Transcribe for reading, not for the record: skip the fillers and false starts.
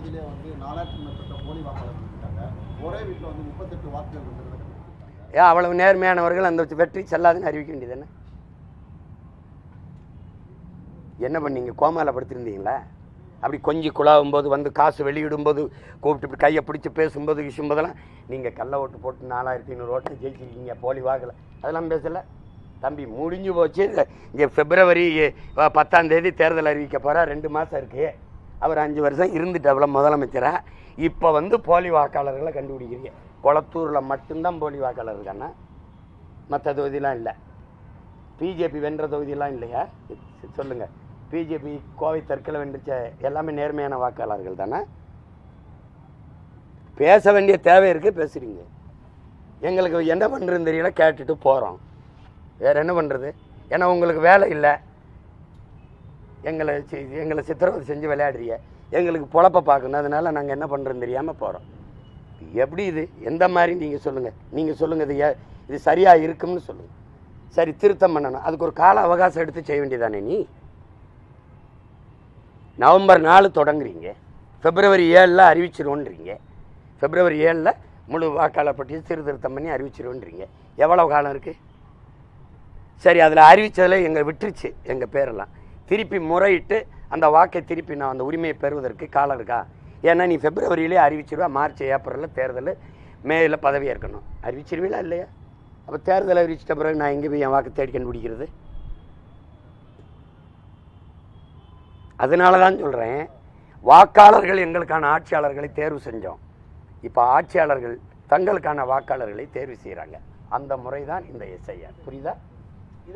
தொகுதியிலே வந்து 4000க்கும் மேற்பட்ட போலி வாக்காளர்கள் இருக்காங்க. ஒரே வீட்டில் வந்து 38 வாக்குகள் இருக்கிறத ஏன் அவ்வளவு நேர்மையானவர்கள் அந்த வெற்றி செல்லாதுன்னு அறிவிக்க வேண்டியது என்ன பண்ணீங்க? கோமாவில் படுத்திருந்தீங்களா? அப்படி கொஞ்சம் குழாவும் போது வந்து காசு வெளியிடும்போது கூப்பிட்டு இப்படி கையை பிடிச்சி பேசும்போது விஷயம்போதெல்லாம் நீங்கள் கள்ள ஓட்டு போட்டு 4500 ஓட்டு ஜெயிச்சிருக்கீங்க போலி வாக்கில், அதெல்லாம் பேசலை தம்பி. முடிஞ்சு போச்சு. இங்கே பிப்ரவரி 10 தேர்தல் அறிவிக்க போகிறா. 2 மாதம் இருக்குது. அவர் 5 வருஷம் இருந்துட்டு முதலமைச்சராக. இப்போ வந்து போலி வாக்காளர்களை கண்டுபிடிக்கிறீங்க. கொளத்தூரில் மட்டும்தான் போலி வாக்காளர் இருக்காண்ணா, மற்ற தொகுதியெலாம் இல்லை. பிஜேபி வென்ற தொகுதியெல்லாம் இல்லையா? சொல்லுங்கள். பிஜேபி கோவை தெற்கில் வென்றுச்ச எல்லாமே நேர்மையான வாக்காளர்கள் தானே. பேச வேண்டிய தேவை இருக்குது, பேசுகிறீங்க. எங்களுக்கு என்ன பண்ணுறதுன்னு தெரியல, கேட்டுட்டு போகிறோம். வேறு என்ன பண்ணுறது? ஏன்னா உங்களுக்கு வேலை இல்லை. எங்களை சித்திரவதை செஞ்சு விளையாடுறீங்க. எங்களுக்கு பொழப்ப பார்க்கணும். அதனால் நாங்கள் என்ன பண்ணுறதுன்னு தெரியாமல் போகிறோம். எப்படி இது? எந்த மாதிரி நீங்கள் சொல்லுங்கள். நீங்கள் சொல்லுங்கள், இது சரியாக இருக்கும்னு சொல்லுங்கள். சரி, திருத்தம் பண்ணணும். அதுக்கு ஒரு கால அவகாசம் எடுத்து செய்ய வேண்டியதானே. நீ நவம்பர் 4 தொடங்குறீங்க, பிப்ரவரி 7 அறிவிச்சிருவோன்றீங்க. பிப்ரவரி 7 முழு வாக்காளர் பட்டியல் சீர்திருத்தம் பண்ணி அறிவிச்சிருவோன்றீங்க. எவ்வளோ காலம் இருக்குது? சரி, அதில் அறிவித்ததில் எங்கள் விட்டுருச்சு எங்கள் பேரெல்லாம். திருப்பி முறையிட்டு அந்த வாக்கை திருப்பி நான் அந்த உரிமையை பெறுவதற்கு காலம் இருக்கா? ஏன்னா நீ பிப்ரவரியிலே அறிவிச்சிருவா, மார்ச் ஏப்ரலில் தேர்தல், மேயில் பதவி ஏற்கணும். அறிவிச்சிருவீங்களா இல்லையா? அப்போ தேர்தல் அறிவிச்சிட்ட பிறகு நான் எங்கே போய் என் வாக்கு தேடி கண்டுபிடிக்கிறது? அதனால தான் சொல்கிறேன், வாக்காளர்கள் எங்களுக்கான ஆட்சியாளர்களை தேர்வு செஞ்சோம். இப்போ ஆட்சியாளர்கள் தங்களுக்கான வாக்காளர்களை தேர்வு செய்கிறாங்க. அந்த முறை தான் இந்த எஸ்ஐஆர். புரியுதா?